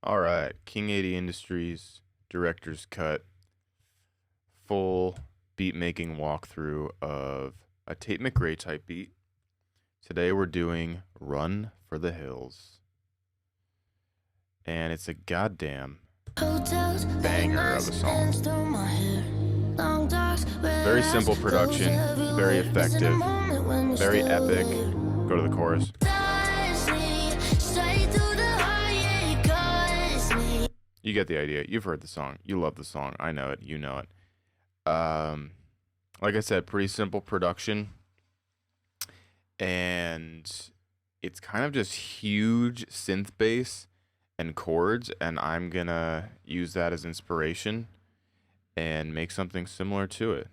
All right, King 80 Industries director's cut, full beat making walkthrough of a Tate McRae type beat. Today we're doing Run for the Hills. And it's a goddamn banger of a song. Very simple production, very effective, very epic. Go to the chorus. You get the idea. You've heard the song. You love the song. I know it. You know it. Like I said, pretty simple production. And it's kind of just huge synth bass and chords. And I'm going to use that as inspiration and make something similar to it.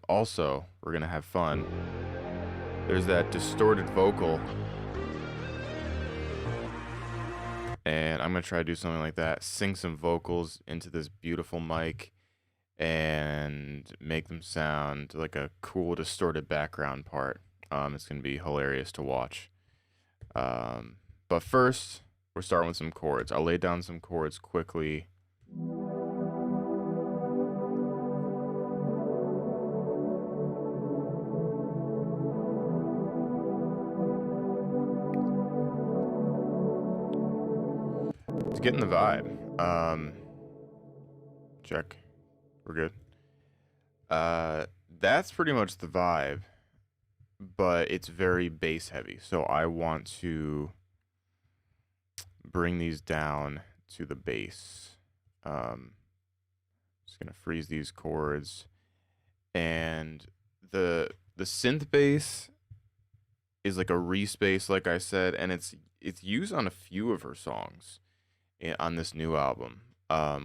Also, we're going to have fun. There's that distorted vocal. And I'm going to try to do something like that. Sing some vocals into this beautiful mic and make them sound like a cool distorted background part. It's going to be hilarious to watch. But first, we're starting with some chords. I'll lay down some chords quickly. It's getting the vibe. Check. We're good. That's pretty much the vibe, but it's very bass heavy. So I want to bring these down to the bass. Just gonna freeze these chords, and the synth bass is like a respace, like I said, and it's used on a few of her songs on this new album,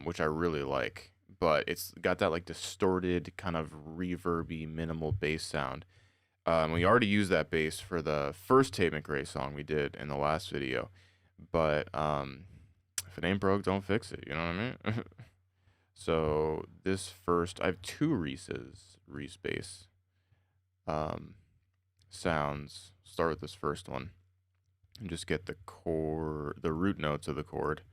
which I really like. But it's got that like distorted kind of reverby minimal bass sound. We already used that bass for the first Tate McRae song we did in the last video. But if it ain't broke, don't fix it. You know what I mean? So this first, I have two Reese bass sounds. Start with this first one and just get the root notes of the chord.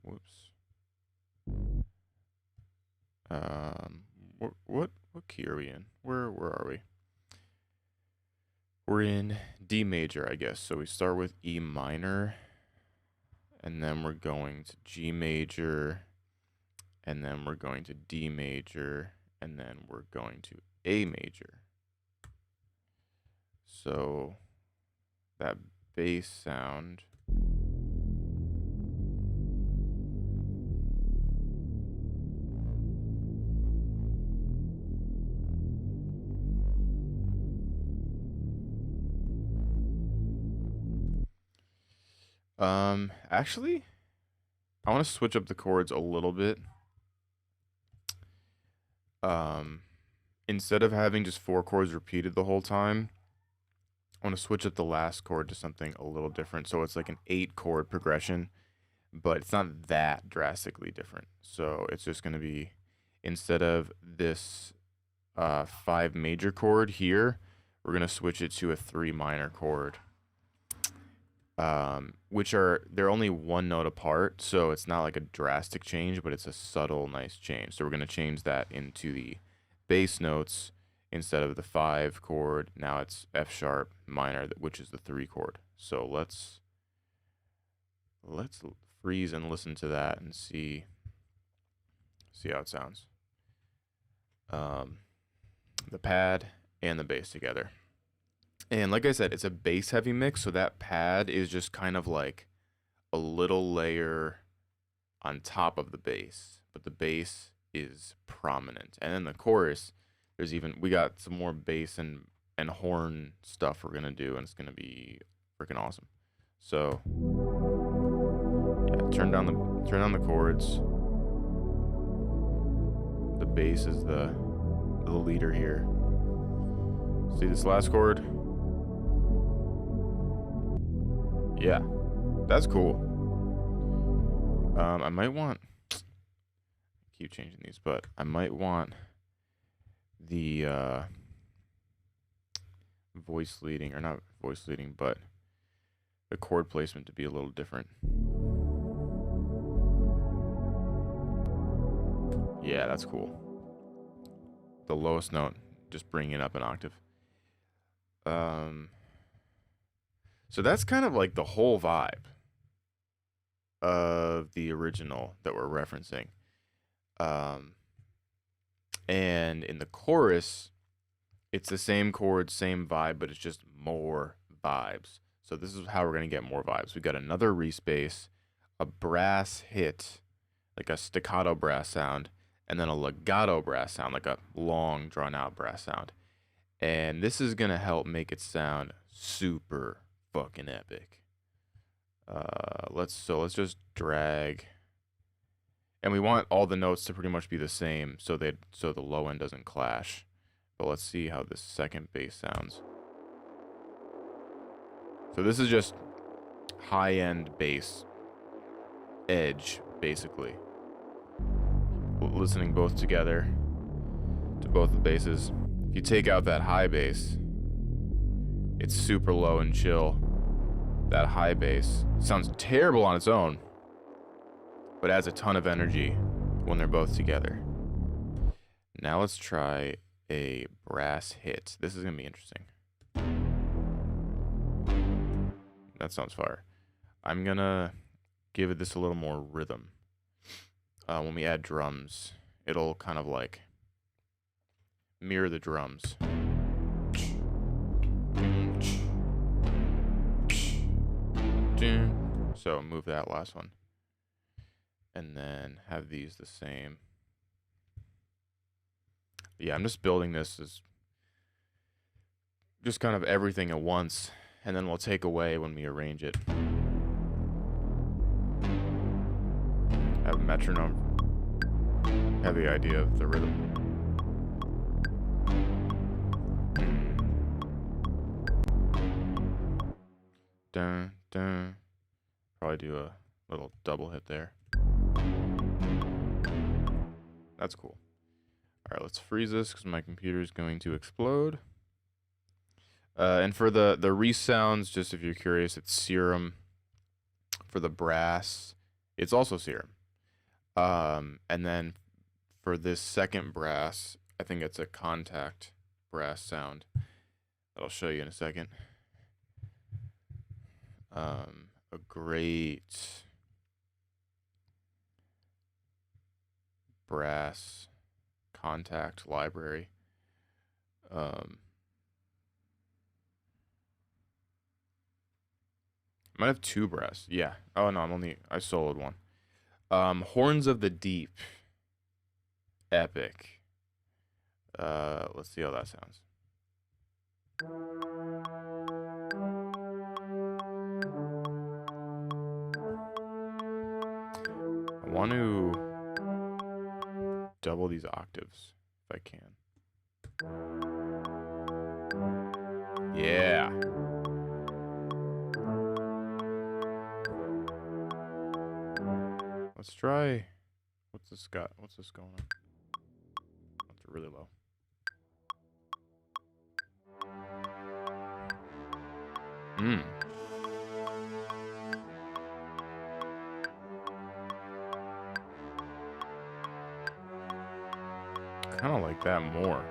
Whoops. What key are we in? Where are we? We're in D major, I guess. So we start with E minor, and then we're going to G major, and then we're going to D major, and then we're going to A major. So that bass sound. Actually, I want to switch up the chords a little bit. Instead of having just 4 chords repeated the whole time, I want to switch up the last chord to something a little different. So it's like an 8 chord progression, but it's not that drastically different. So it's just going to be, instead of this 5 major chord here, we're going to switch it to a 3 minor chord. Which they're only 1 note apart, so it's not like a drastic change, but it's a subtle, nice change. So we're going to change that into the bass notes. Instead of the 5 chord, now it's F sharp minor, which is the 3 chord. So let's freeze and listen to that and see how it sounds. The pad and the bass together. And like I said, it's a bass heavy mix, so that pad is just kind of like a little layer on top of the bass, but the bass is prominent. And then the chorus, we got some more bass and horn stuff we're gonna do, and it's gonna be freaking awesome. So yeah, turn down the chords. The bass is the leader here. See this last chord? Yeah, that's cool. I might want, keep changing these, but I might want the not voice leading, but the chord placement to be a little different. Yeah, that's cool. The lowest note, just bringing it up an octave. So that's kind of like the whole vibe of the original that we're referencing. And in the chorus, it's the same chords, same vibe, but it's just more vibes. So this is how we're going to get more vibes. We got another respace, a brass hit, like a staccato brass sound, and then a legato brass sound, like a long, drawn-out brass sound. And this is going to help make it sound super fucking epic. Let's just drag. And we want all the notes to pretty much be the same so the low end doesn't clash. But let's see how this second bass sounds. So this is just high-end bass edge, basically. Listening both together to both the basses. If you take out that high bass, it's super low and chill. That high bass sounds terrible on its own, but adds a ton of energy when they're both together. Now let's try a brass hit. This is gonna be interesting. That sounds fire. I'm gonna give this a little more rhythm. When we add drums, it'll kind of like mirror the drums. So move that last one. And then have these the same. Yeah, I'm just building this as just kind of everything at once, and then we'll take away when we arrange it. Have a metronome. Have the idea of the rhythm. Dun, dun. Probably do a little double hit there. That's cool. All right, let's freeze this because my computer is going to explode. And for the resounds, just if you're curious, it's serum. For the brass, it's also serum. And then for this second brass, I think it's a contact brass sound that I'll show you in a second. A great brass contact library. I might have two brass. Yeah. Oh no, I soloed one. Horns of the Deep. Epic. Let's see how that sounds. I want to double these octaves if I can. Yeah. Let's try. What's this got? What's this going on? That's really low. Kind of like that more.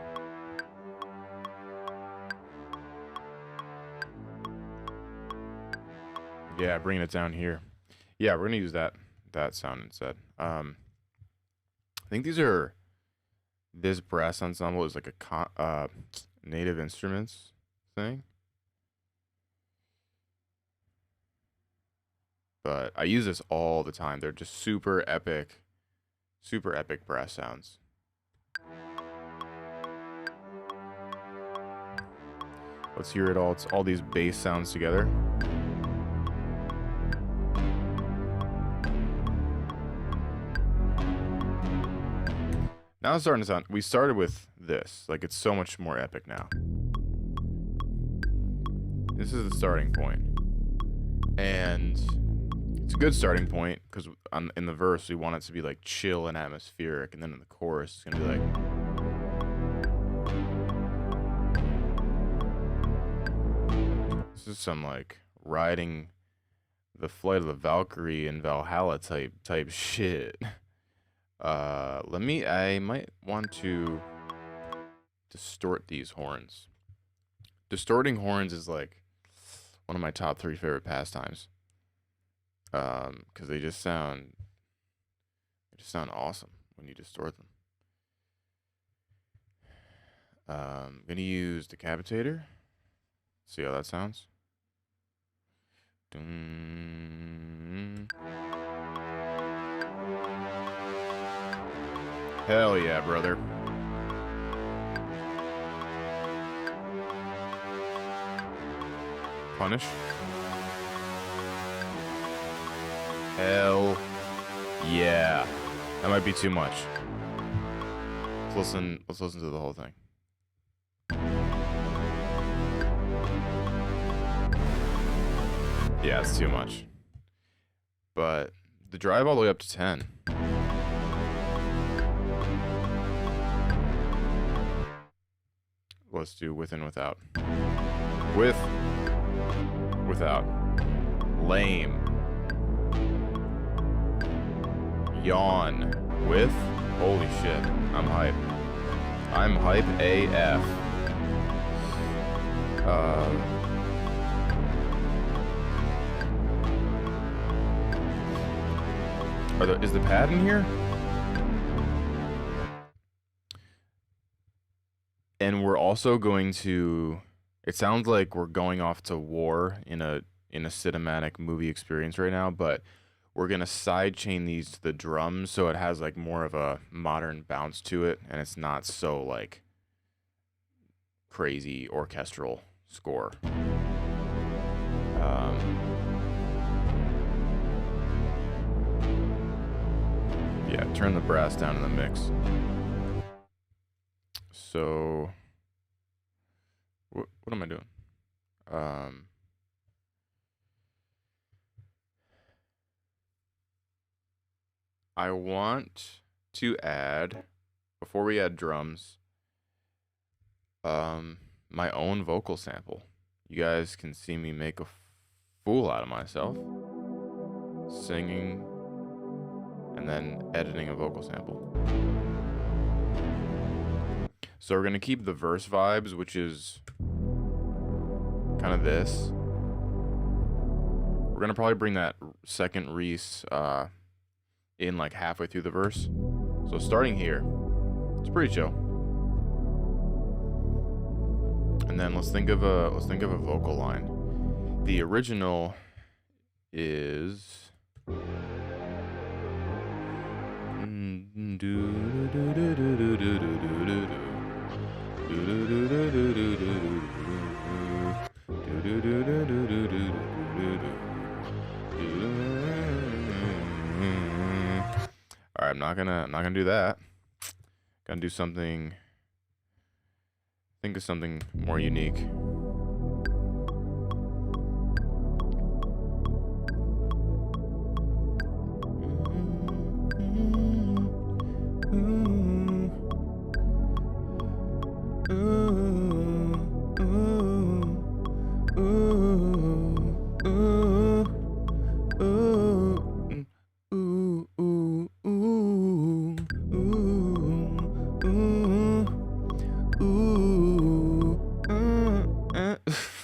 Yeah, bringing it down here. Yeah, we're gonna use that sound instead. I think this brass ensemble is like a native instruments thing. But I use this all the time. They're just super epic brass sounds. Let's hear it all. It's all these bass sounds together. Now it's starting to sound. We started with this. Like, it's so much more epic now. This is the starting point. And it's a good starting point because in the verse, we want it to be like chill and atmospheric. And then in the chorus, it's going to be like. This is some like riding the Flight of the Valkyrie and Valhalla type shit. I might want to distort these horns. Distorting horns is like one of my top 3 favorite pastimes. Because they just sound awesome when you distort them. Gonna use Decapitator. See how that sounds. Hell yeah, brother. Punish. Hell yeah. That might be too much. Let's listen to the whole thing. Yeah, it's too much. But the drive all the way up to 10. Let's do with and without. With, without. Lame. Yawn. With. Holy shit. I'm hype. I'm hype AF. Is the pad in here? And we're also going to. It sounds like we're going off to war in a cinematic movie experience right now, but we're gonna sidechain these to the drums so it has like more of a modern bounce to it, and it's not so like crazy orchestral score. Yeah, turn the brass down in the mix. So, what am I doing? I want to add, before we add drums, my own vocal sample. You guys can see me make a fool out of myself, singing, and then editing a vocal sample. So we're gonna keep the verse vibes, which is kind of this. We're gonna probably bring that second Reese in like halfway through the verse. So starting here, it's pretty chill. And then let's think of a vocal line. The original is Alright, I'm not gonna do that. Gonna do something. Think of something more unique.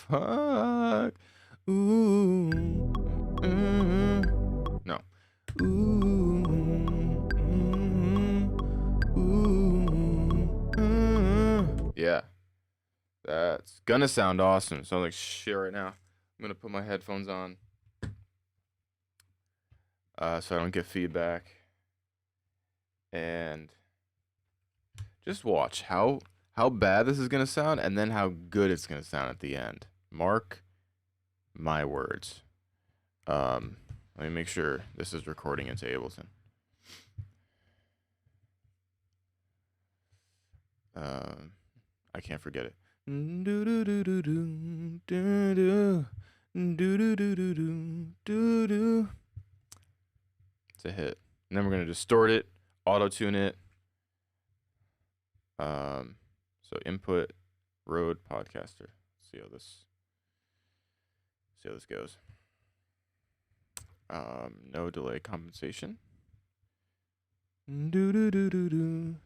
Fuck. No. Yeah. That's gonna sound awesome. Sounds like shit right now. I'm gonna put my headphones on so I don't get feedback. And just watch how bad this is gonna sound and then how good it's gonna sound at the end. Mark my words. Let me make sure this is recording into Ableton. I can't forget it. It's a hit. And then we're gonna distort it, auto-tune it. So input Rode Podcaster. See how this goes. No delay compensation. Do do do do do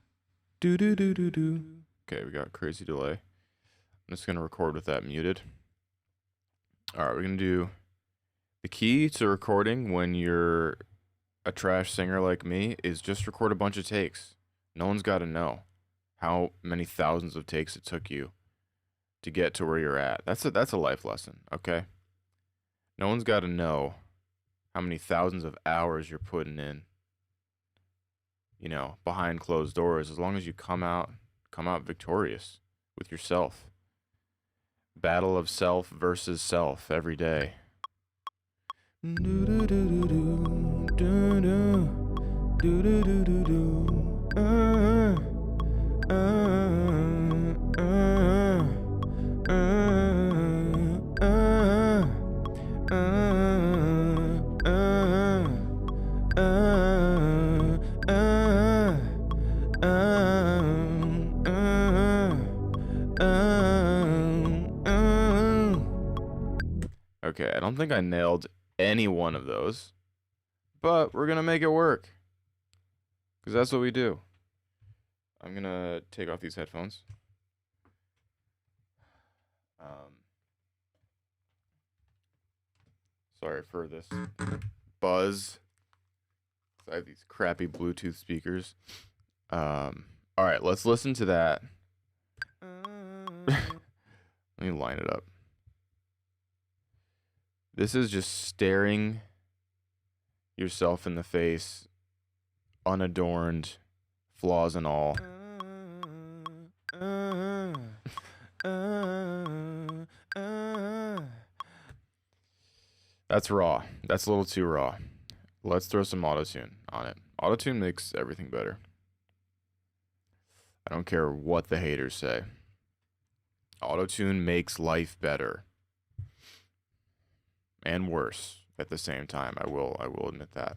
do do do do do. Okay, we got crazy delay. I'm just gonna record with that muted. All right, we're gonna do the key to recording when you're a trash singer like me is just record a bunch of takes. No one's got to know how many thousands of takes it took you to get to where you're at. That's a life lesson, okay? No one's got to know how many thousands of hours you're putting in, you know, behind closed doors, as long as you come out victorious with yourself. Battle of self versus self every day. Okay, I don't think I nailed any one of those, but we're gonna make it work, because that's what we do. I'm gonna take off these headphones. Sorry for this buzz. I have these crappy Bluetooth speakers. All right, let's listen to that. Let me line it up. This is just staring yourself in the face, unadorned, flaws and all. That's raw. That's a little too raw. Let's throw some auto-tune on it. Auto-tune makes everything better. I don't care what the haters say. Auto-tune makes life better. And worse at the same time. I will admit that.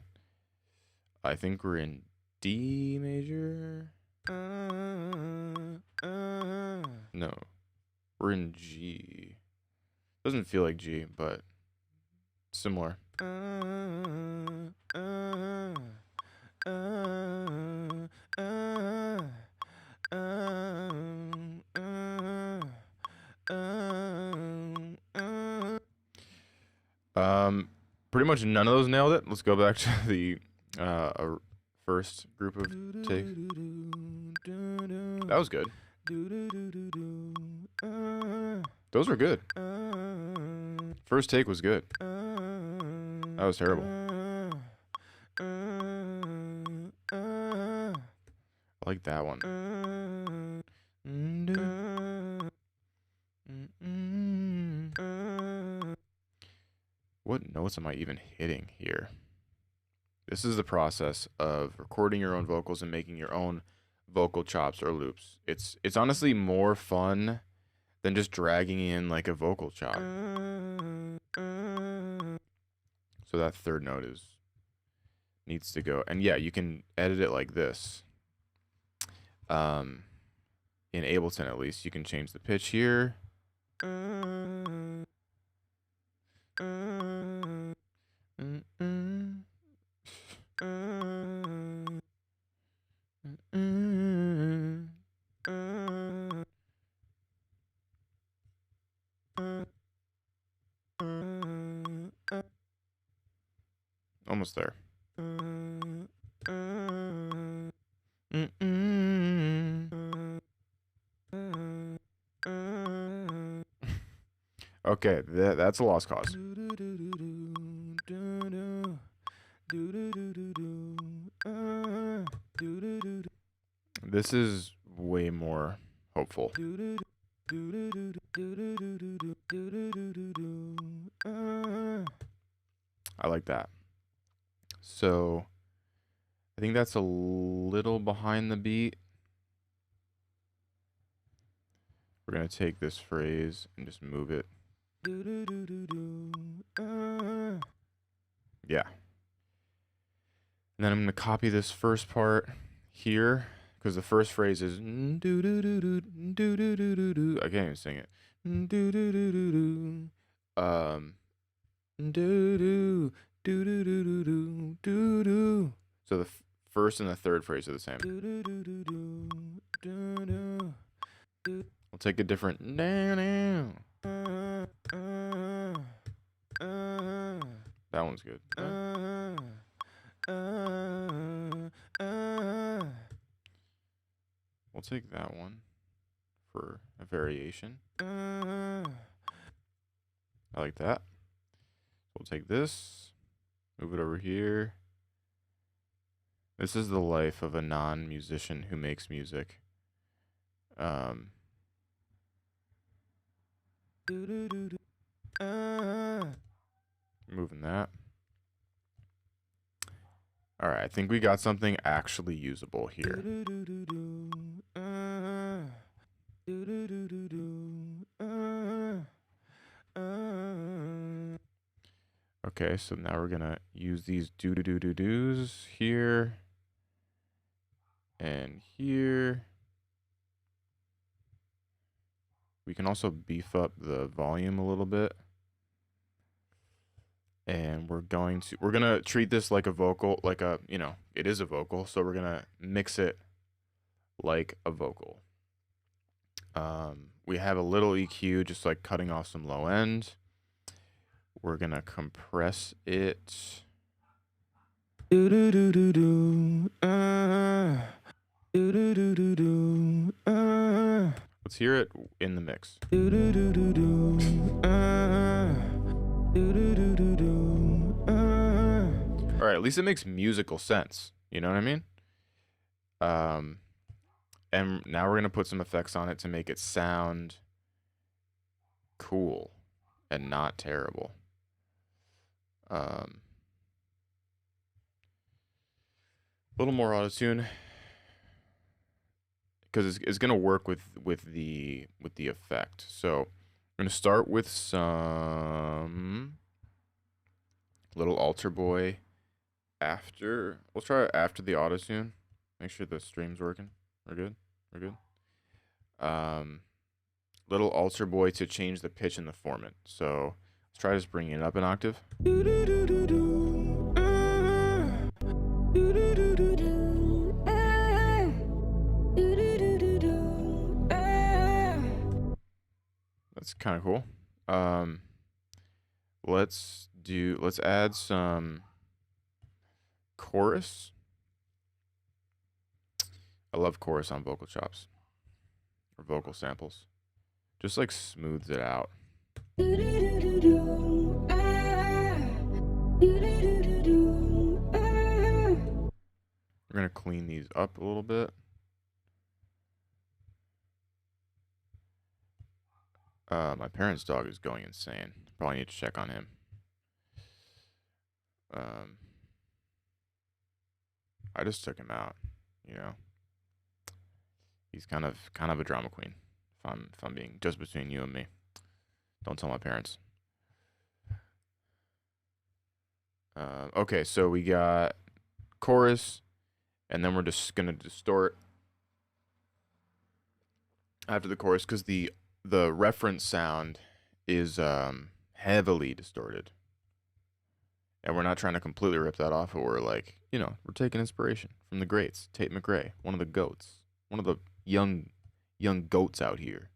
I think we're in D major. No. We're in G. Doesn't feel like G, but similar. Pretty much none of those nailed it. Let's go back to the first group of takes. That was good. Those were good. First take was good. That was terrible. I like that one. What notes am I even hitting here? This is the process of recording your own vocals and making your own vocal chops or loops. It's honestly more fun than just dragging in like a vocal chop. So that third note needs to go. And yeah, you can edit it like this. In Ableton at least, you can change the pitch here. Almost there. Okay, that's a lost cause. This is way more hopeful. I like that. So I think that's a little behind the beat. We're going to take this phrase and just move it. Yeah. And then I'm going to copy this first part here, because the first phrase is do do do do do do do do do. I can't even sing it. Do do do do do. Do do Do do do do do do do. So the first and the third phrase are the same. Do do do do do do do. We'll take a different. That one's good. We'll take that one for a variation. I like that. We'll take this, move it over here. This is the life of a non-musician who makes music. Moving that. All right, I think we got something actually usable here. Okay, so now we're gonna use these do-do-do-do-do's here and here. We can also beef up the volume a little bit. And we're gonna treat this like a vocal, like a, you know, it is a vocal, so we're gonna mix it like a vocal. We have a little EQ, just like cutting off some low end. We're gonna compress it. Let's hear it in the mix. All right, at least it makes musical sense. You know what I mean? And now we're gonna put some effects on it to make it sound cool and not terrible. A little more auto-tune because it's gonna work with the effect. So I'm gonna start with some little altar boy after. We'll try it after the auto-tune. Make sure the stream's working. We're good. We're good. Little altar boy to change the pitch and the formant. So let's try just bringing it up an octave. That's kind of cool. Let's add some chorus. I love chorus on vocal chops or vocal samples. Just like smooths it out. We're gonna clean these up a little bit. My parents' dog is going insane. Probably need to check on him. I just took him out, you know. He's kind of a drama queen. If I'm being just between you and me. Don't tell my parents. Okay, so we got chorus, and then we're just gonna distort after the chorus because the reference sound is heavily distorted. And we're not trying to completely rip that off, but we're like, you know, we're taking inspiration from the greats. Tate McRae, one of the goats. One of the young goats out here.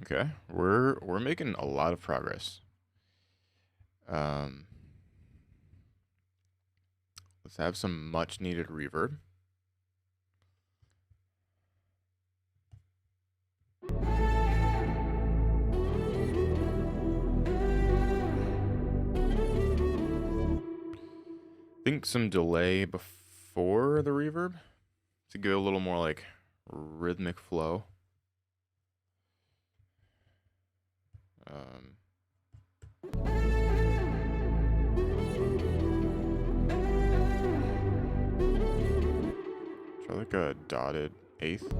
Okay, we're making a lot of progress. Let's have some much needed reverb. I think some delay before the reverb to give it a little more like rhythmic flow. Try like a dotted eighth.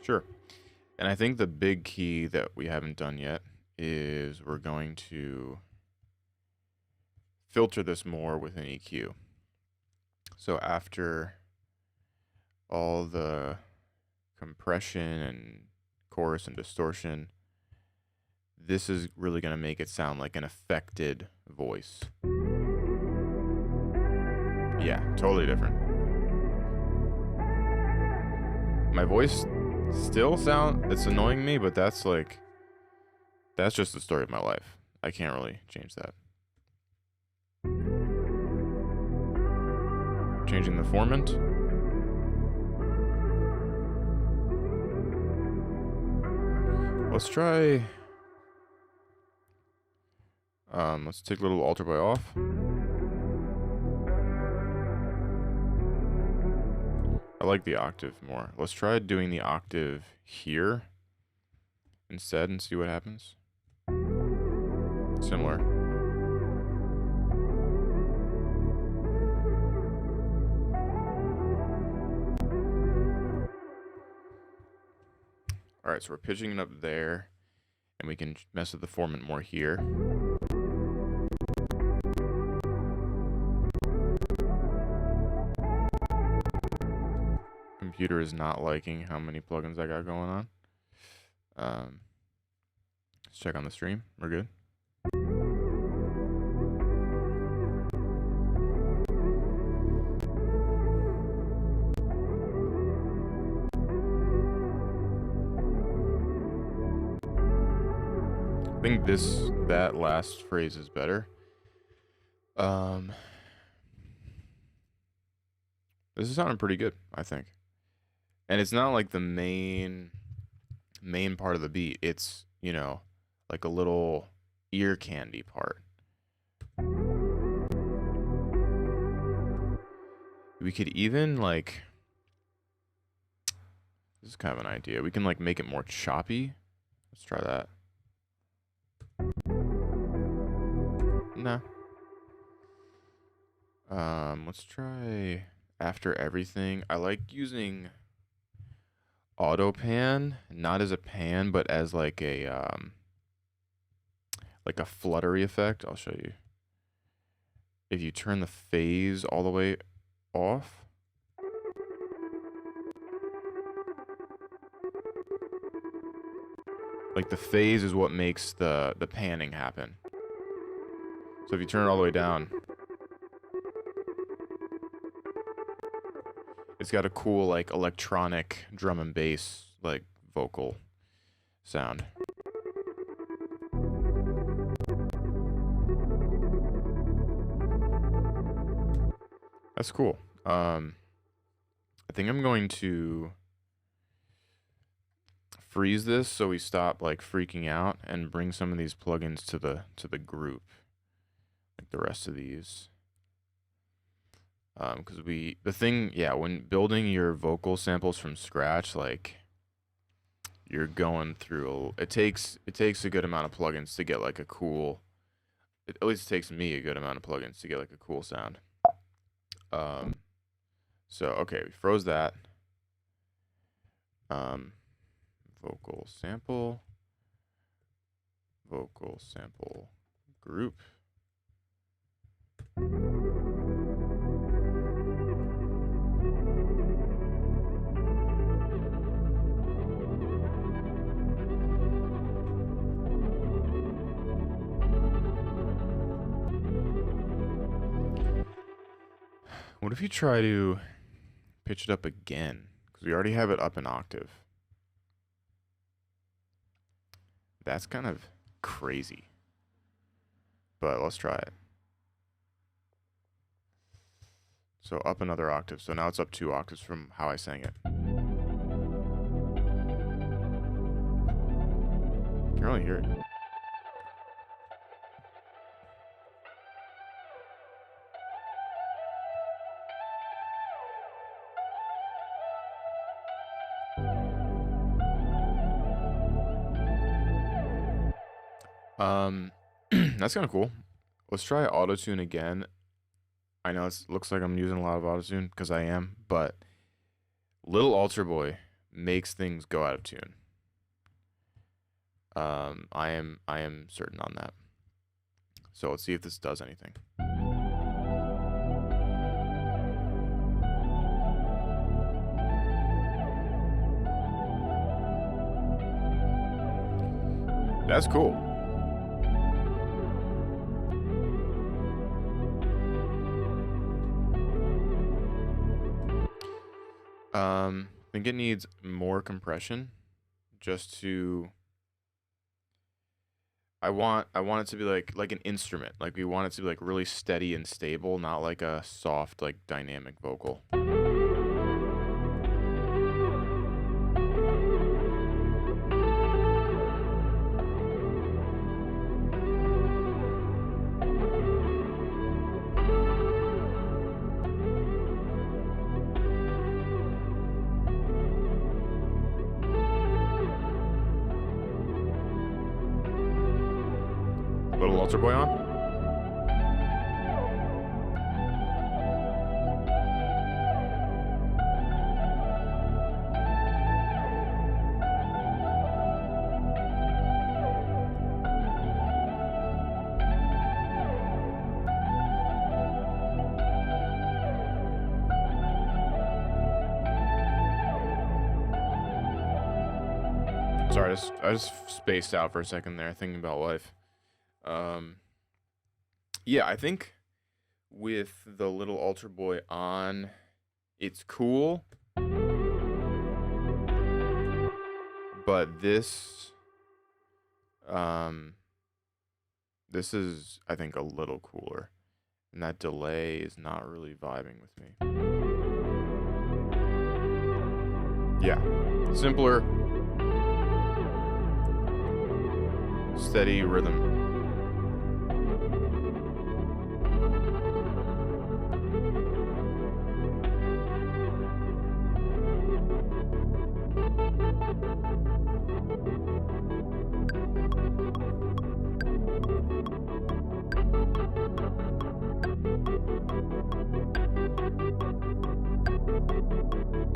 Sure. And I think the big key that we haven't done yet is we're going to filter this more with an EQ. So after all the compression and chorus and distortion, this is really going to make it sound like an affected voice. Yeah, totally different. My voice still it's annoying me, but that's just the story of my life. I can't really change that. Changing the formant. Let's try, let's take a little alter boy off. I like the octave more. Let's try doing the octave here instead and see what happens. Similar. All right, so we're pitching it up there, and we can mess with the formant more here. Computer is not liking how many plugins I got going on. Let's check on the stream. We're good. I think that last phrase is better. This is sounding pretty good, I think. And it's not like the main part of the beat. It's, you know, like a little ear candy part. We could even like, this is kind of an idea. We can like make it more choppy. Let's try that. No. Let's try after everything. I like using auto pan, not as a pan, but as like a fluttery effect. I'll show you. If you turn the phase all the way off, like the phase is what makes the panning happen. So if you turn it all the way down, it's got a cool like electronic drum and bass like vocal sound. That's cool. I think I'm going to freeze this so we stop like freaking out and bring some of these plugins to the group, like the rest of these. Because when building your vocal samples from scratch, like you're going through, it takes a good amount of plugins to get like a cool, at least it takes me a good amount of plugins to get like a cool sound. So okay, we froze that. Vocal sample group. What if you try to pitch it up again? Because we already have it up an octave. That's kind of crazy. But let's try it. So up another octave. So now it's up 2 octaves from how I sang it. You can really hear it. That's kind of cool. Let's try auto-tune again. I know it looks like I'm using a lot of auto-tune because I am, but Little Alter Boy makes things go out of tune. I am certain on that. So let's see if this does anything. That's cool. I think it needs more compression just to I want it to be like an instrument. Like we want it to be like really steady and stable, not like a soft like dynamic vocal. Little altar boy on. Sorry, I just spaced out for a second there, thinking about life. Yeah, I think with the little altar boy on, it's cool. But this is, I think, a little cooler. And that delay is not really vibing with me. Yeah, simpler, steady rhythm.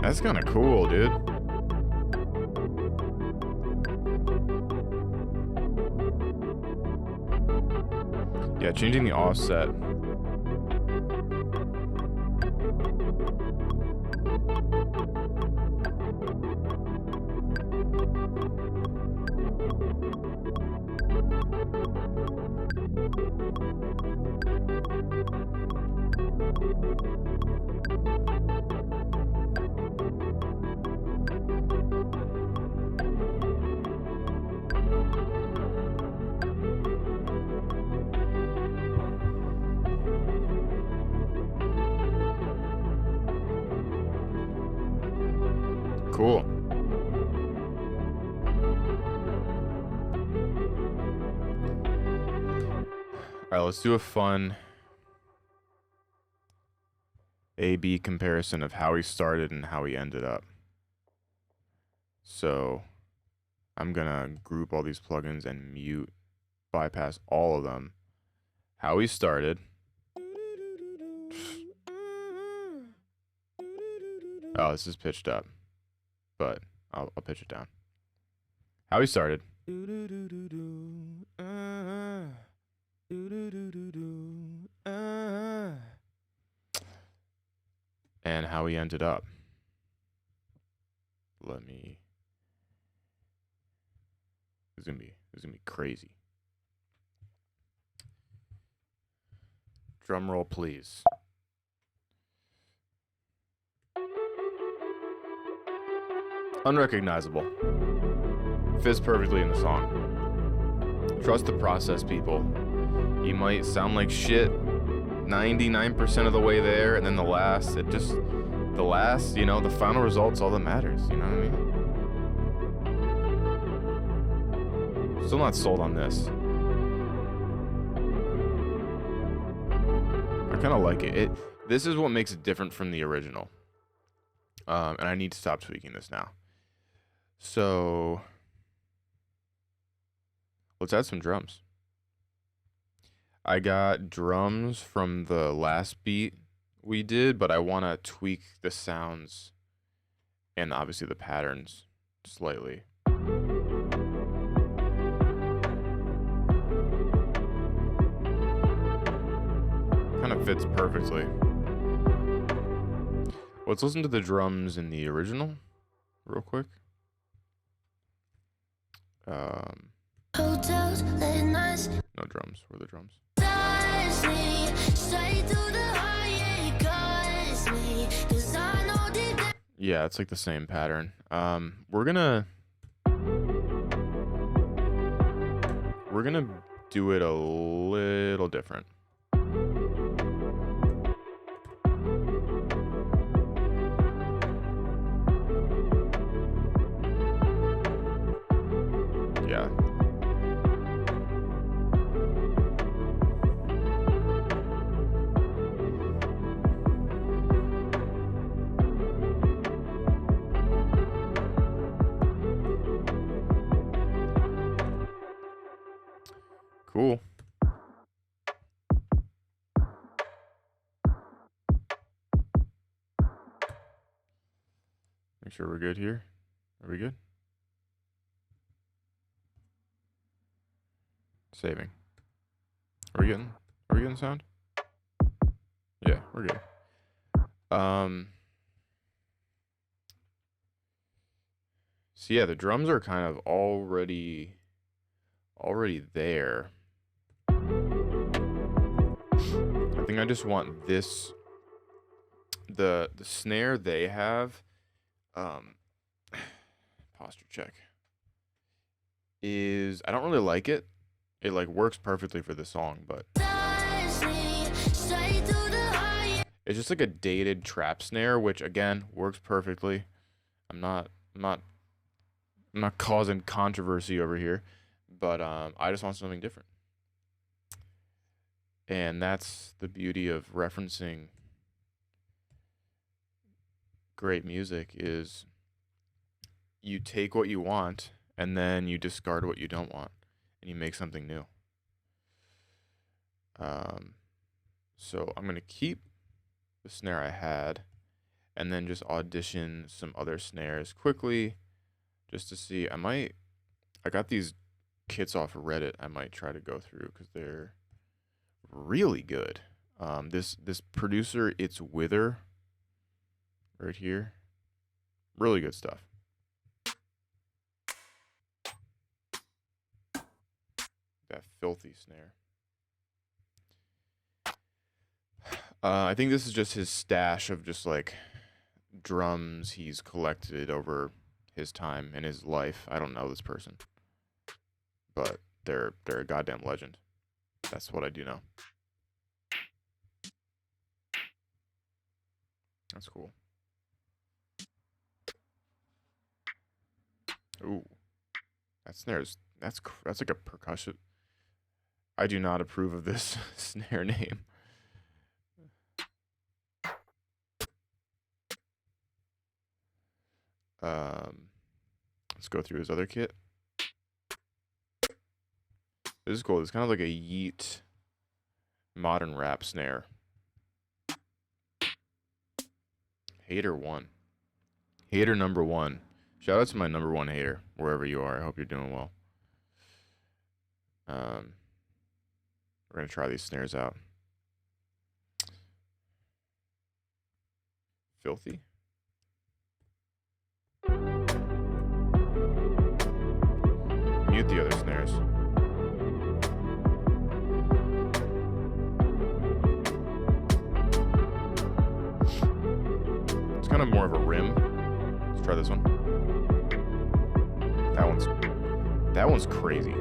That's kind of cool, dude. Yeah, changing the offset. Cool. All right, let's do a fun A/B comparison of how he started and how he ended up. So I'm gonna group all these plugins and mute, bypass all of them. How he started. Oh, this is pitched up, but I'll pitch it down. How he started. And how he ended up. Let me. This is gonna be crazy. Drum roll, please. Unrecognizable. Fits perfectly in the song. Trust the process, people. You might sound like shit 99% of the way there, and then the last, you know, the final result's all that matters, you know what I mean? Still not sold on this. I kind of like it. This is what makes it different from the original. And I need to stop tweaking this now. So let's add some drums. I got drums from the last beat we did, but I want to tweak the sounds and obviously the patterns slightly. Kind of fits perfectly. Let's listen to the drums in the original real quick. No drums. Where are the drums? Yeah, it's like the same pattern. We're gonna do it a little different. Yeah. Cool. Make sure we're good here. Are we good? Saving. Are we getting sound? Yeah, we're good. So yeah, the drums are kind of already there. I think I just want this, the snare they have, posture check, is, I don't really like it. It like works perfectly for the song, but it's just like a dated trap snare, which again works perfectly. I'm not causing controversy over here, but I just want something different. And that's the beauty of referencing great music, is you take what you want and then you discard what you don't want and you make something new. So I'm going to keep the snare I had and then just audition some other snares quickly just to see. I got these kits off of Reddit I might try to go through because they're really good. This producer, it's Wither, right here. Really good stuff. That filthy snare. I think this is just his stash of just like drums he's collected over his time in his life. I don't know this person, but they're a goddamn legend. That's what I do know. That's cool. Ooh, that snare's that's like a percussion. I do not approve of this snare name. Let's go through his other kit. This is cool. It's kind of like a yeat modern rap snare. Hater 1. Hater number 1. Shout out to my number 1 hater, wherever you are. I hope you're doing well. We're going to try these snares out. Filthy. Mute the other snares. It's kind of more of a rim. Let's try this one. That one's crazy.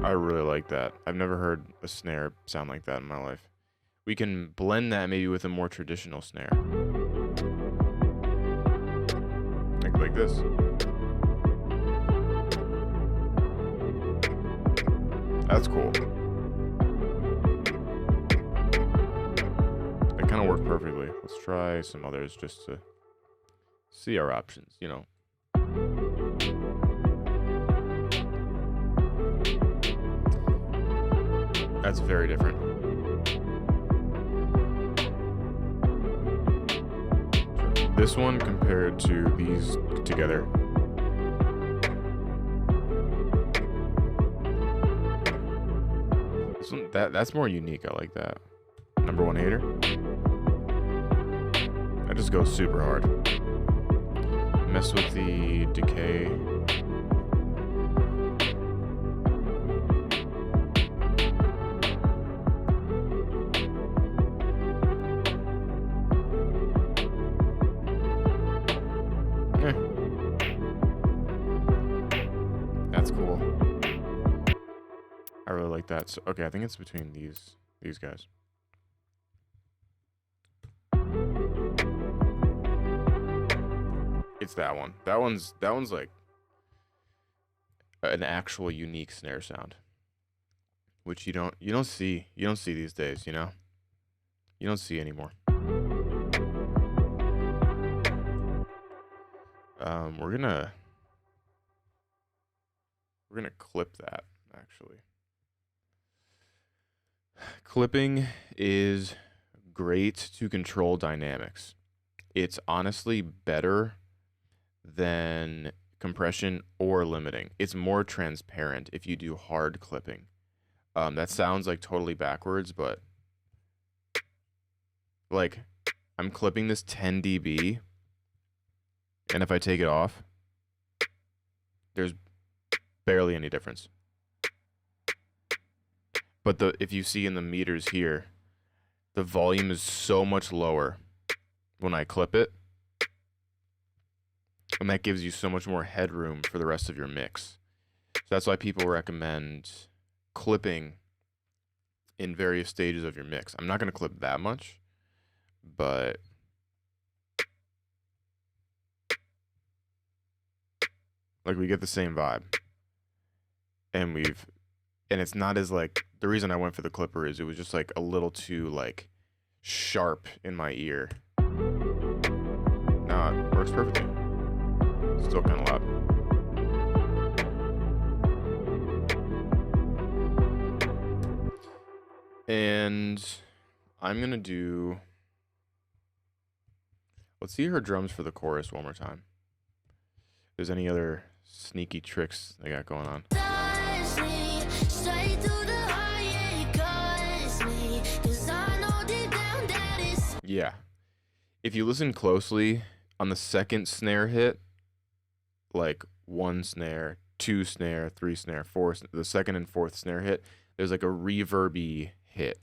I really like that. I've never heard a snare sound like that in my life. We can blend that maybe with a more traditional snare. Like this. That's cool. It kind of worked perfectly. Let's try some others just to see our options, you know. That's very different. This one compared to these together. This one, that's more unique. I like that. Number one hater. That just goes super hard. Mess with the decay. That's cool. I really like that. So, okay, I think it's between these guys. It's that one. That one's like an actual unique snare sound, which you don't see these days, you know? You don't see anymore. We're gonna clip that, actually. Clipping is great to control dynamics. It's honestly better than compression or limiting. It's more transparent if you do hard clipping. That sounds like totally backwards, but like I'm clipping this 10 dB, and if I take it off, there's barely any difference. But if you see in the meters here, the volume is so much lower when I clip it, and that gives you so much more headroom for the rest of your mix. So that's why people recommend clipping in various stages of your mix. I'm not going to clip that much, but like we get the same vibe. And it's not as like, the reason I went for the clipper is it was just like a little too like sharp in my ear. No, it works perfectly. Still kind of loud. And I'm gonna do, let's see her drums for the chorus one more time. If there's any other sneaky tricks they got going on. Yeah. If you listen closely, on the second snare hit, like one snare, two snare, three snare, four, the second and fourth snare hit, there's like a reverby hit.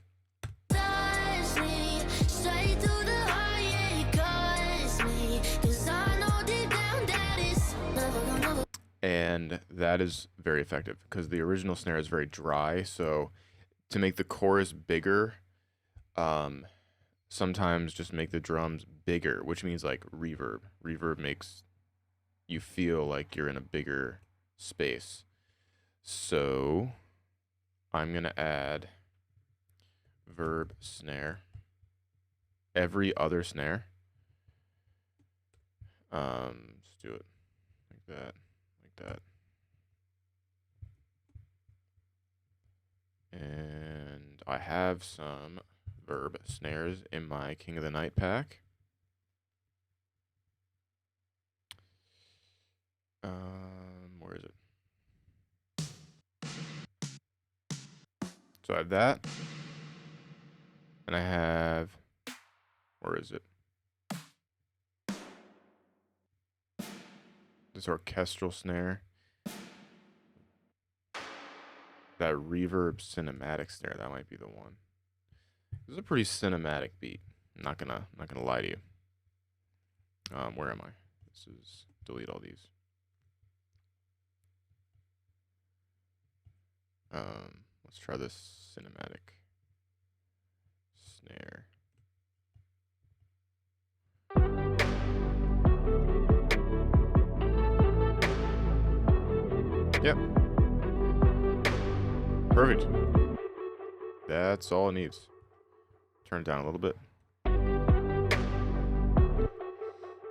And that is very effective because the original snare is very dry. So to make the chorus bigger, sometimes just make the drums bigger, which means like reverb. Reverb makes you feel like you're in a bigger space. So I'm going to add verb snare, every other snare. Let's do it like that. That. And I have some verb snares in my King of the Night pack. Where is it? So I have that. And I have, where is it? This orchestral snare. That reverb cinematic snare, that might be the one. This is a pretty cinematic beat. I'm not gonna lie to you. Where am I? This is, delete all these. Let's try this cinematic snare. Yep. Perfect. That's all it needs. Turn it down a little bit.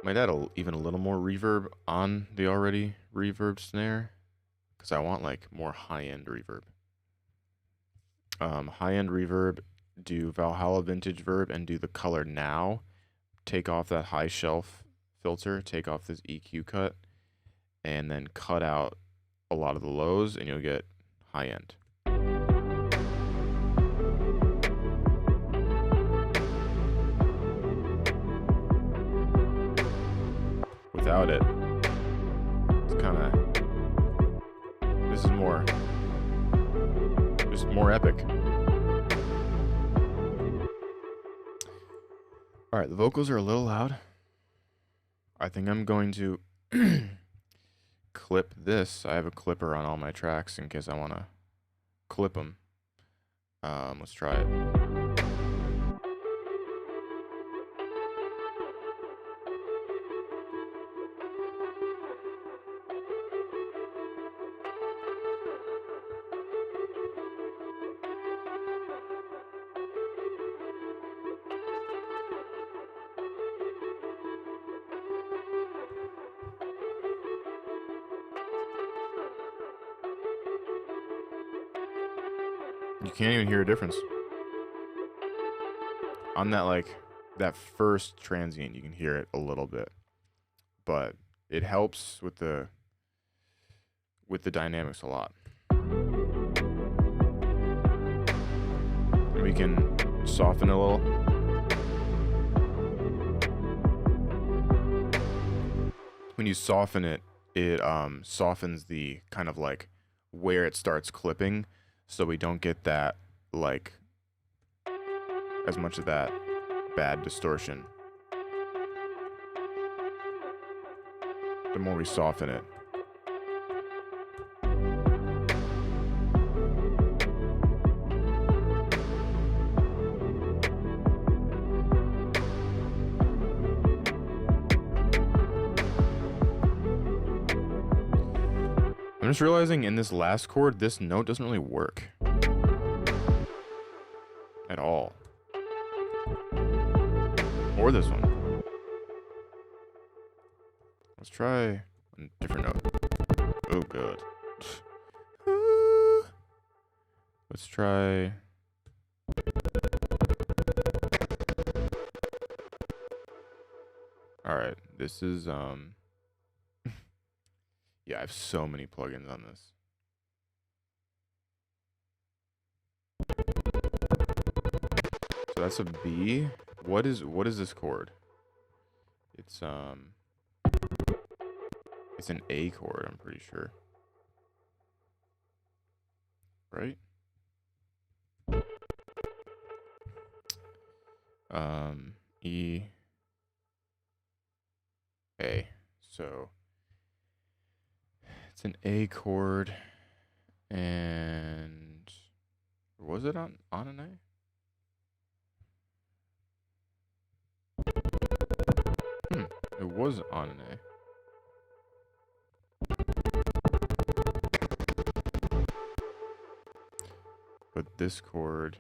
Might add even a little more reverb on the already reverbed snare, because I want like more high-end reverb. High-end reverb, do Valhalla vintage verb, and do the color now. Take off that high shelf filter, take off this EQ cut, and then cut out a lot of the lows, and you'll get high-end. Without it, it's kind of, this is more, just more epic. All right, the vocals are a little loud. I think I'm going to clip this. I have a clipper on all my tracks in case I want to clip them. Let's try it. You can't even hear a difference. On that, like, that first transient, you can hear it a little bit. But it helps with the dynamics a lot. We can soften a little. When you soften it, it softens the kind of like where it starts clipping, so we don't get that, like, as much of that bad distortion. The more we soften it. I'm just realizing in this last chord, this note doesn't really work at all. Or this one. Let's try a different note. Oh, good. Let's try. All right, this is yeah, I have so many plugins on this. So that's a B. What is this chord? It's an A chord, I'm pretty sure. Right? E, A. So it's an A chord, and was it on an A? It was on an A. But this chord.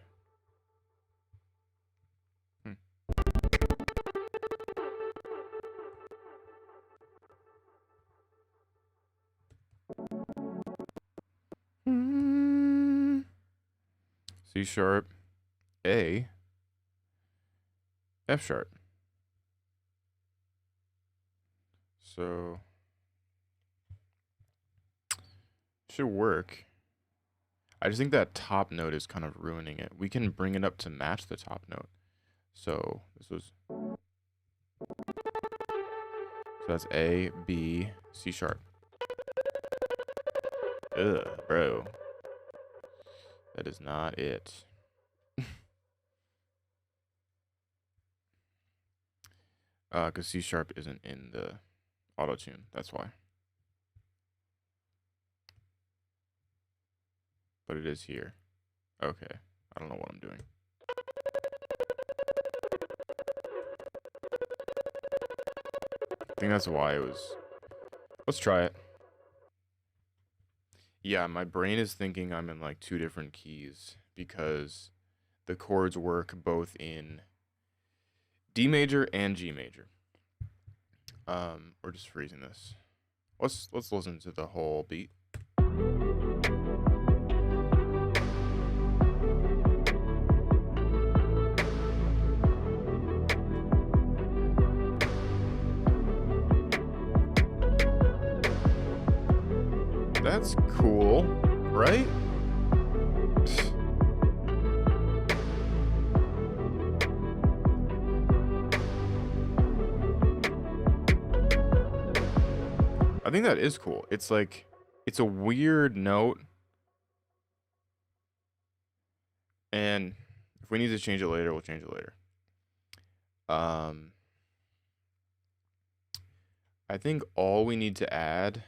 C sharp, A, F sharp. So should work. I just think that top note is kind of ruining it. We can bring it up to match the top note. So this was, so that's A, B, C sharp. Ugh, bro. That is not it. Because C sharp isn't in the auto tune. That's why. But it is here. Okay. I don't know what I'm doing. I think that's why it was. Let's try it. Yeah, my brain is thinking I'm in like two different keys because the chords work both in D major and G major. We're just freezing this. Let's listen to the whole beat. That's cool, right? I think that is cool. It's like, it's a weird note. And if we need to change it later, we'll change it later. I think all we need to add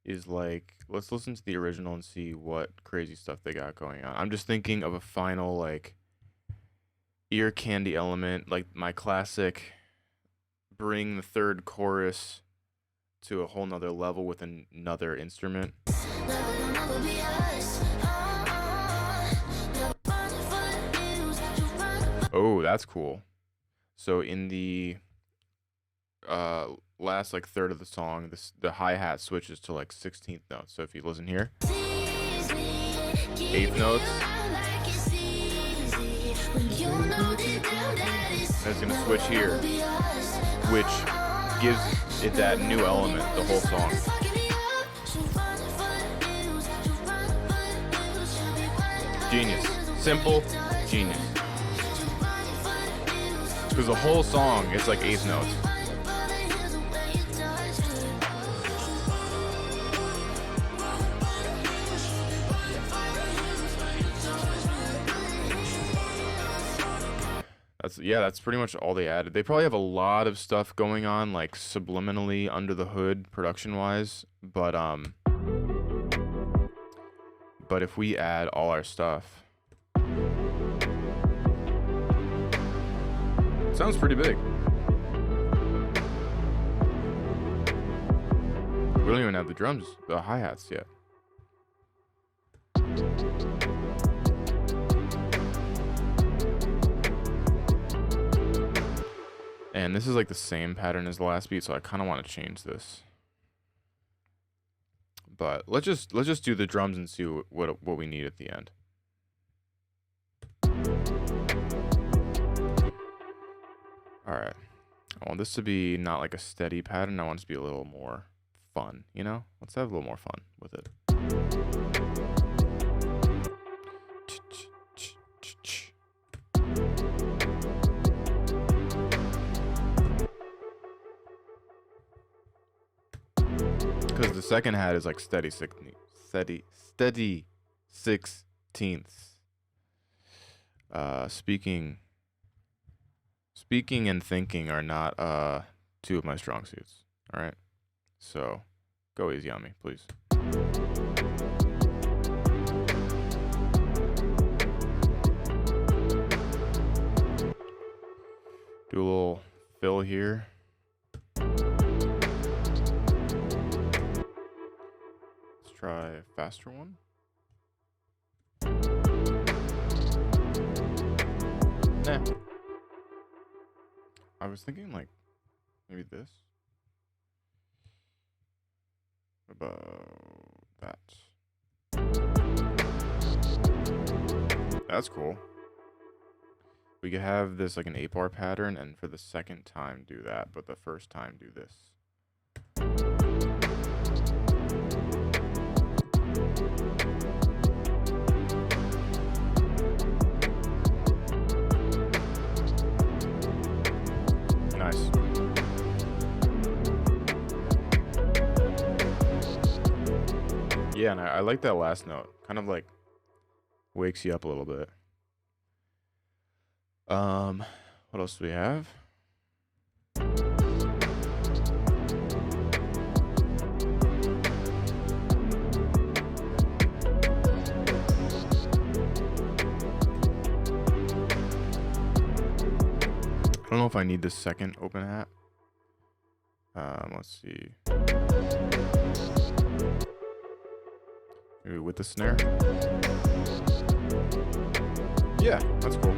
is like, let's listen to the original and see what crazy stuff they got going on. I'm just thinking of a final like ear candy element, like my classic bring the third chorus to a whole nother level with another instrument. Oh, that's cool. So in the last like third of the song, the hi-hat switches to like 16th notes. So if you listen here, 8th notes, and it's gonna switch here, which gives it that new element, the whole song. Genius. Simple, genius. Because the whole song is like 8th notes. That's pretty much all they added. They probably have a lot of stuff going on, like subliminally under the hood, production-wise. But if we add all our stuff, it sounds pretty big. We don't even have the drums, the hi-hats yet. And this is like the same pattern as the last beat, so I kind of want to change this. But let's just do the drums and see what we need at the end. All right. I want this to be not like a steady pattern. I want it to be a little more fun, you know? Let's have a little more fun with it. Because the second hat is like steady 16ths. Speaking and thinking are not two of my strong suits. All right, so go easy on me, please. Do a little fill here. Try a faster one. Nah. I was thinking like maybe this. What about that? That's cool. We could have this like an 8-bar pattern, and for the second time do that, but the first time do this. Nice. Yeah, and I like that last note. Kind of like wakes you up a little bit. What else do we have? I don't know if I need this second open hat. Let's see. Maybe with the snare. Yeah, that's cool.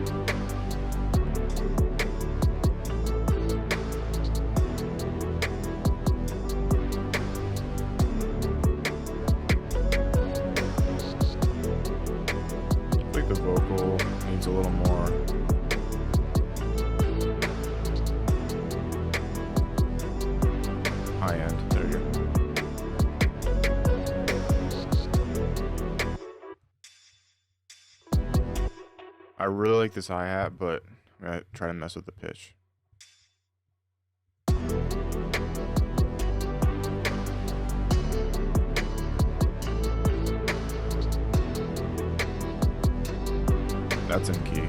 I think the vocal needs a little more. High end. There you go. I really like this hi-hat, but I'm gonna try to mess with the pitch. That's in key.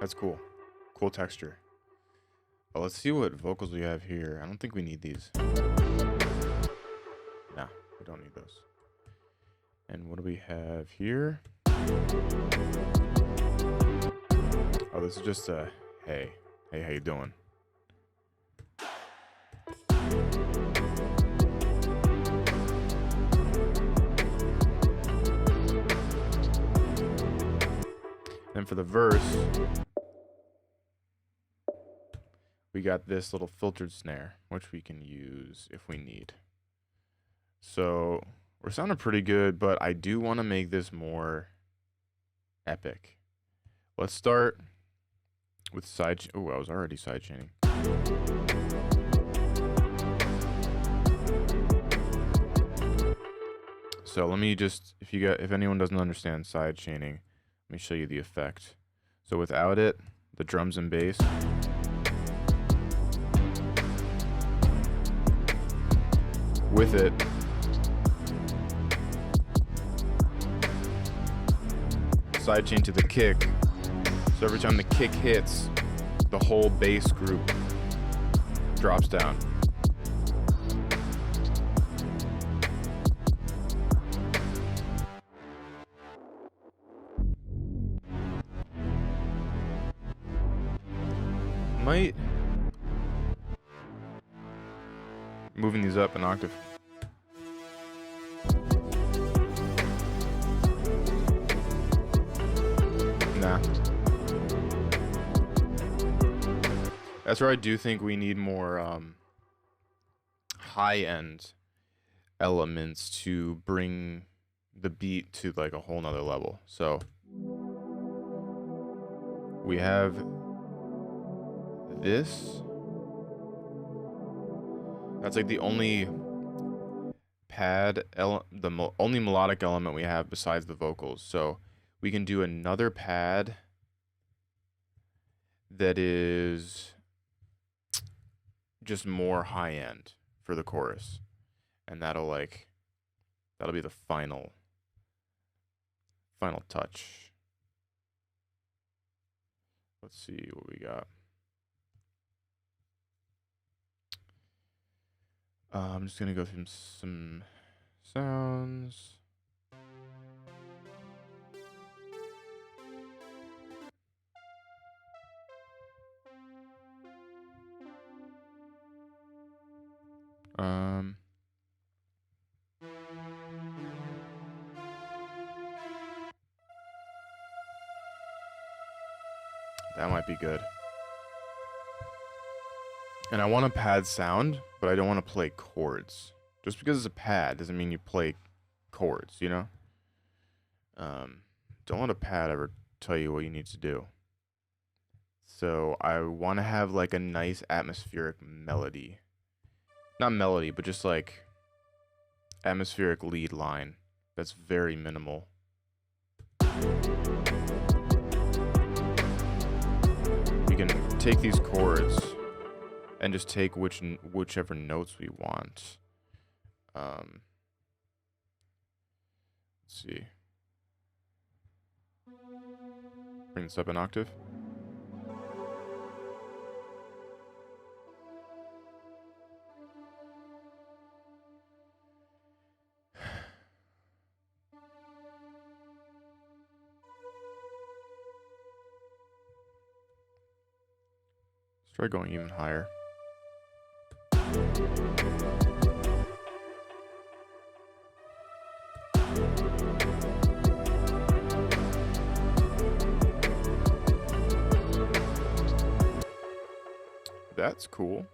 That's cool. Cool texture. But let's see what vocals we have here. I don't think we need these. Nah, we don't need those. And what do we have here? Oh, this is just a hey. Hey, how you doing? Then for the verse, we got this little filtered snare, which we can use if we need. So we're sounding pretty good, but I do want to make this more epic. Let's start with side. Oh, I was already side chaining. So let me just, if anyone doesn't understand side chaining, let me show you the effect. So without it, the drums and bass. With it, side chain to the kick. So every time the kick hits, the whole bass group drops down. Might moving these up an octave. Nah. That's where I do think we need more high-end elements to bring the beat to like a whole nother level. So we have this. That's like the only only melodic element we have besides the vocals. So we can do another pad that is just more high end for the chorus, and that'll be the final touch. Let's see what we got. I'm just gonna go through some sounds. That might be good. And I want a pad sound, but I don't want to play chords. Just because it's a pad doesn't mean you play chords, you know? Don't let a pad ever tell you what you need to do. So I want to have like a nice atmospheric melody. Not melody, but just like atmospheric lead line that's very minimal. We can take these chords and just take whichever notes we want. Let's see. Bring this up an octave. Let's try going even higher. That's cool.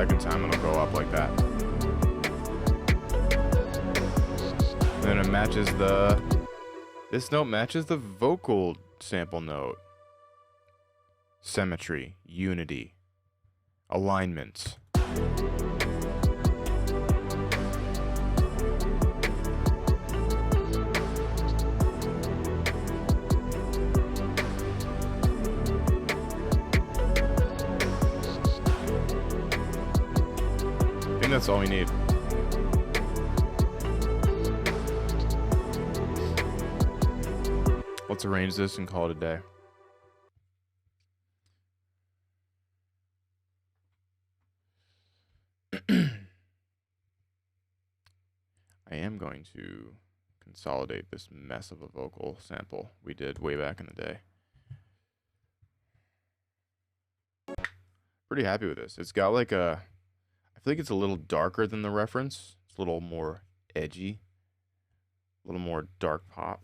second time it'll go up like that. And then it matches this note matches the vocal sample note. Symmetry, unity, alignment. I think that's all we need. Let's arrange this and call it a day. I am going to consolidate this mess of a vocal sample we did way back in the day. Pretty happy with this. It's got like a, I feel like it's a little darker than the reference. It's a little more edgy, a little more dark pop.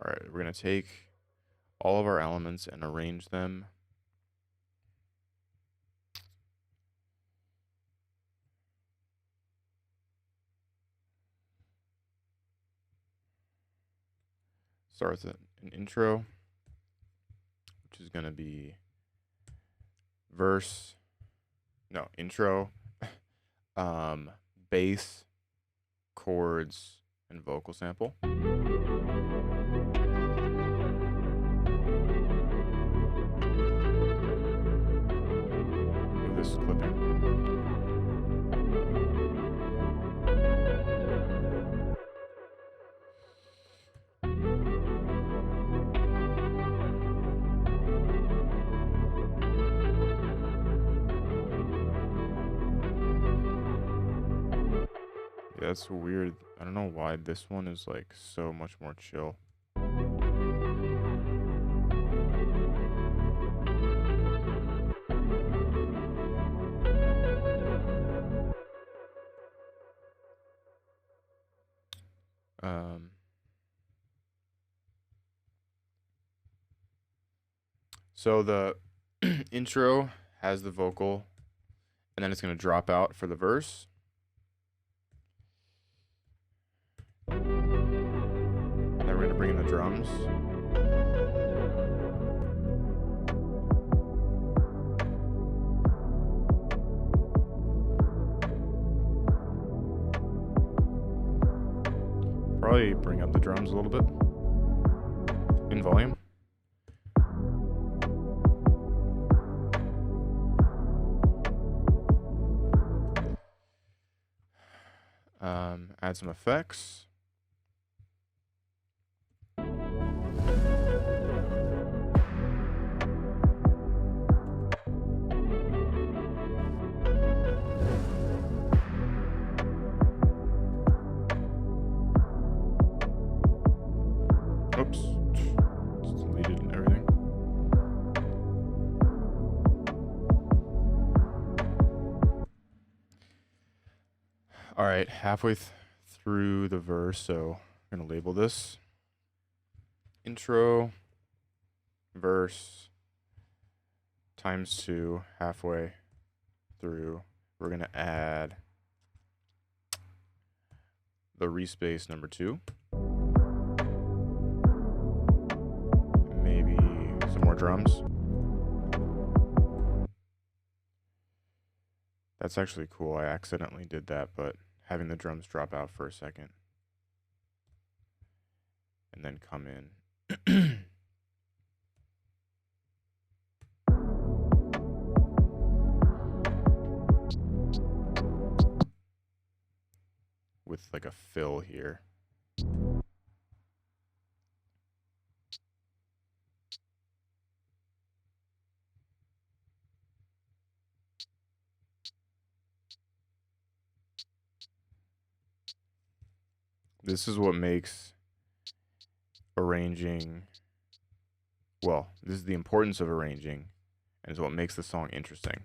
All right, we're gonna take all of our elements and arrange them start with an intro, which is going to be intro, bass, chords, and vocal sample. Move this clip in. Yeah, that's weird. I don't know why this one is like so much more chill. So the intro has the vocal, and then it's going to drop out for the verse. And then we're going to bring in the drums. Probably bring up the drums a little bit in volume. Add some effects. Oops, just deleted and everything. All right, halfway through the verse, so I'm gonna label this intro, verse, ×2, halfway through. We're gonna add the respace number 2. Maybe some more drums. That's actually cool. I accidentally did that, but having the drums drop out for a second and then come in. With like a fill here. This is what makes arranging, well, this is the importance of arranging, and is what makes the song interesting.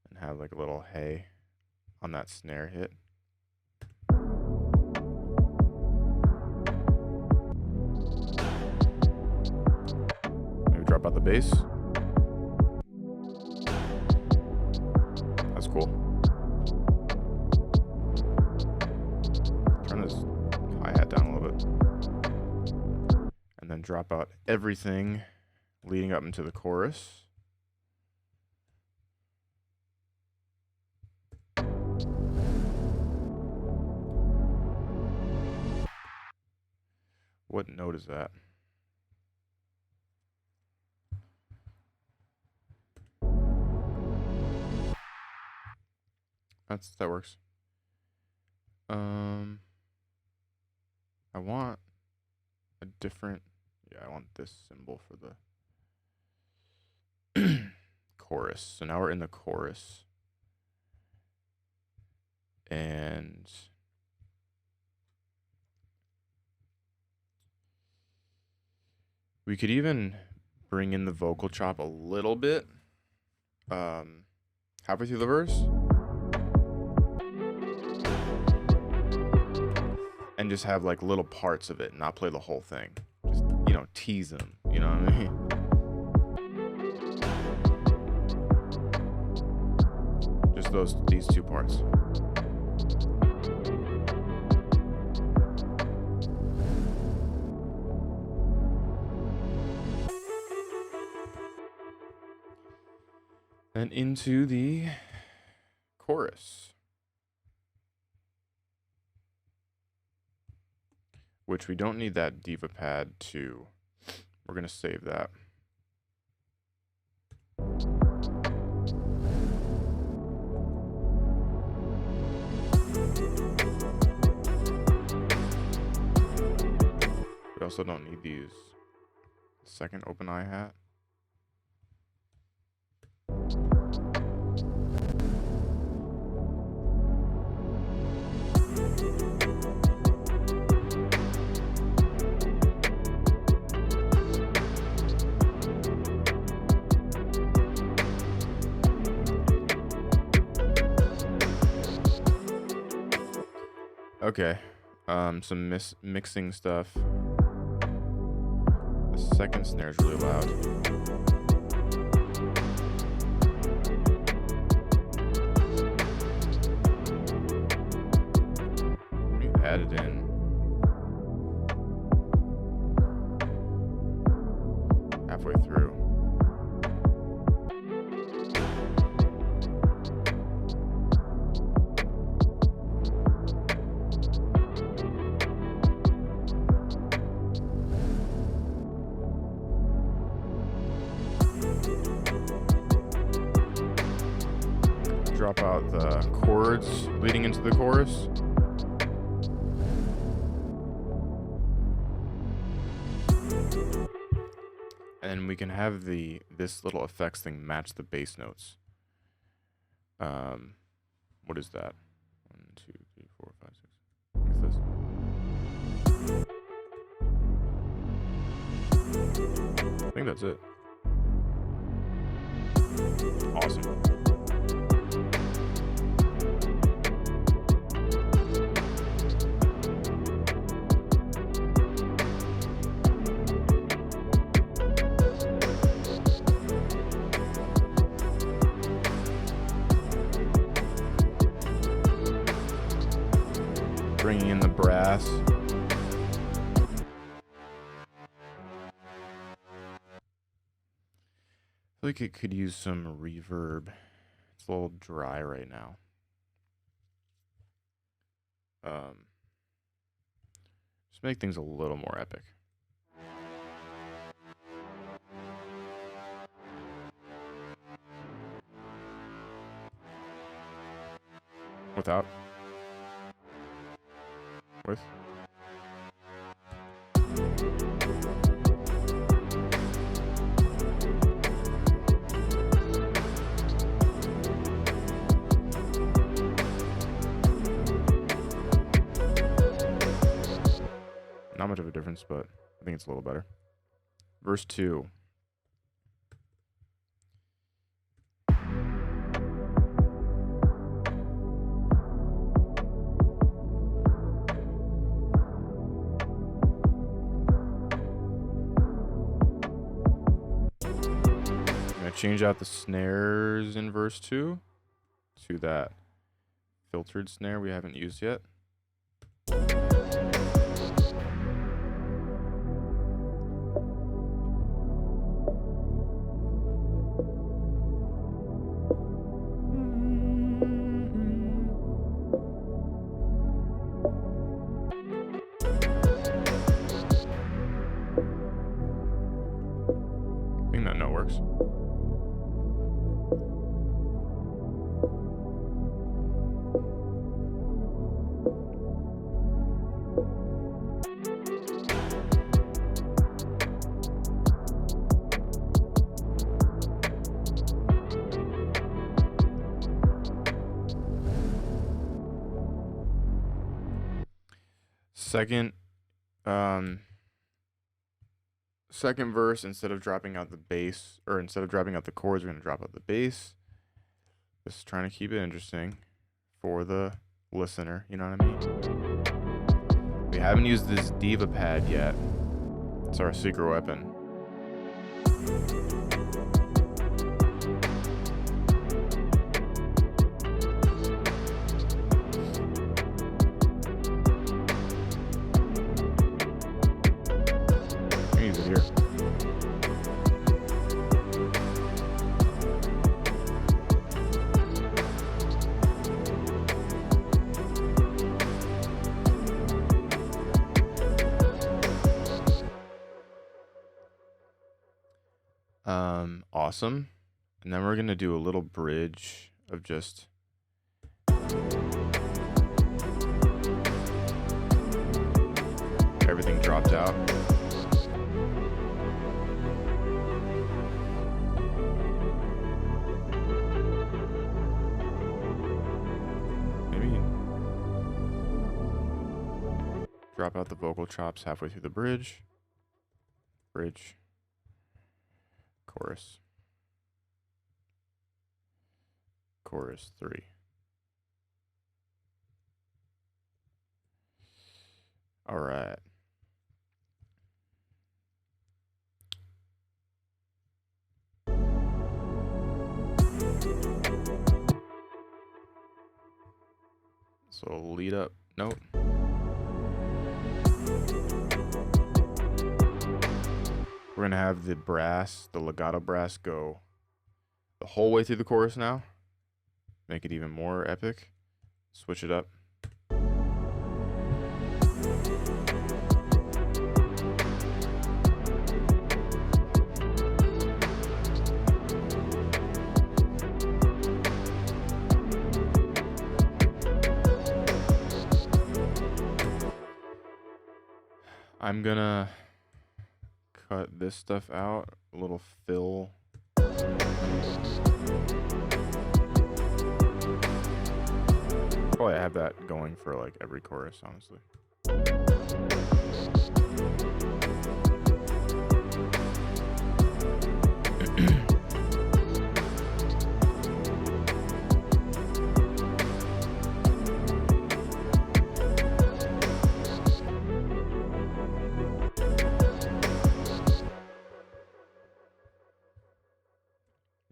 And have like a little hey on that snare hit. Drop out the bass. That's cool. Turn this hi-hat down a little bit. And then drop out everything leading up into the chorus. What note is that? That works. I want a different, I want this symbol for the chorus. So now we're in the chorus. And we could even bring in the vocal chop a little bit. Halfway through the verse. And just have like little parts of it, not play the whole thing. Just, you know, tease them, you know what I mean? Just these two parts. And into the chorus, which we don't need that diva pad to. We're going to save that. We also don't need these. Second open hi-hat. Okay, some mixing stuff. The second snare is really loud. Let me add it in. Halfway through. Drop out the chords leading into the chorus. And then we can have this little effects thing match the bass notes. What is that? 1, 2, 3, 4, 5, 6. What's this? I think that's it. Awesome. Bringing in the brass. I feel like it could use some reverb. It's a little dry right now. Just make things a little more epic. Without? With? Not much of a difference, but I think it's a little better. Verse 2. change out the snares in verse 2 to that filtered snare we haven't used yet. I think that note works. Second verse, instead of dropping out the bass, or instead of dropping out the chords, we're going to drop out the bass. Just trying to keep it interesting for the listener, you know what I mean? We haven't used this diva pad yet. It's our secret weapon. Use it here. Awesome. And then we're gonna do a little bridge of just everything dropped out. Maybe drop out the vocal chops halfway through the bridge. Bridge. Chorus. Chorus 3. All right. So lead up note. We're gonna have the brass, the legato brass, go the whole way through the chorus now. Make it even more epic. Switch it up. I'm gonna cut this stuff out, a little fill. Probably have that going for like every chorus, honestly.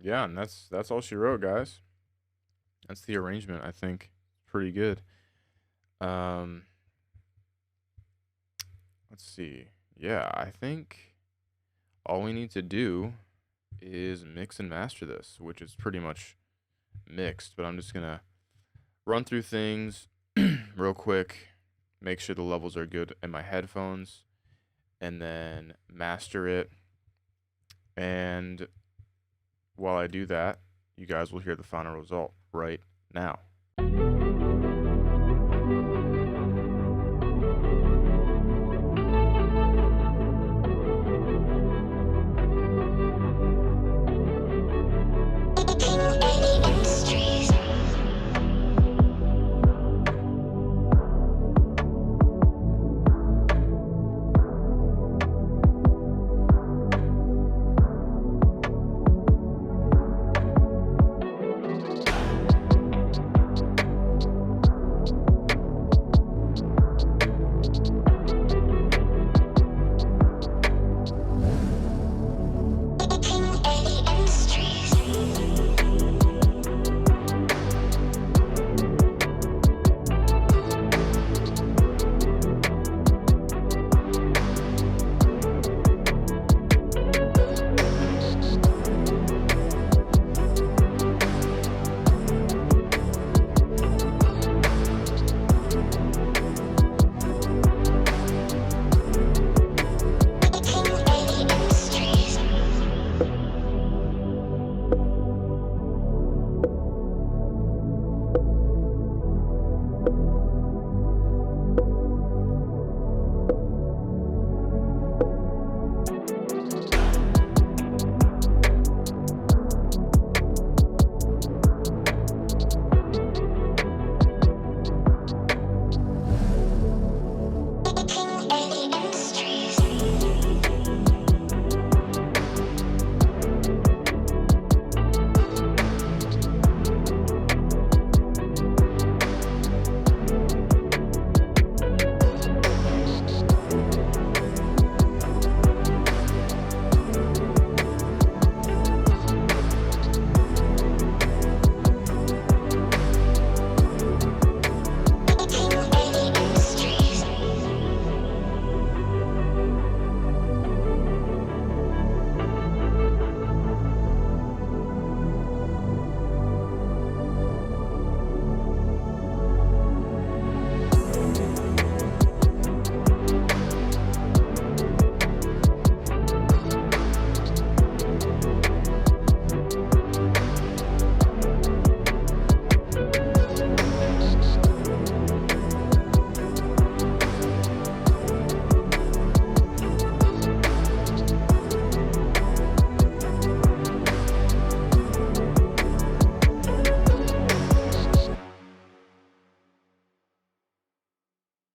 Yeah, and that's all she wrote, guys. That's the arrangement. I think pretty good. Let's see. Yeah, I think all we need to do is mix and master this, which is pretty much mixed, but I'm just gonna run through things real quick, make sure the levels are good in my headphones, and then master it. And while I do that, you guys will hear the final result right now.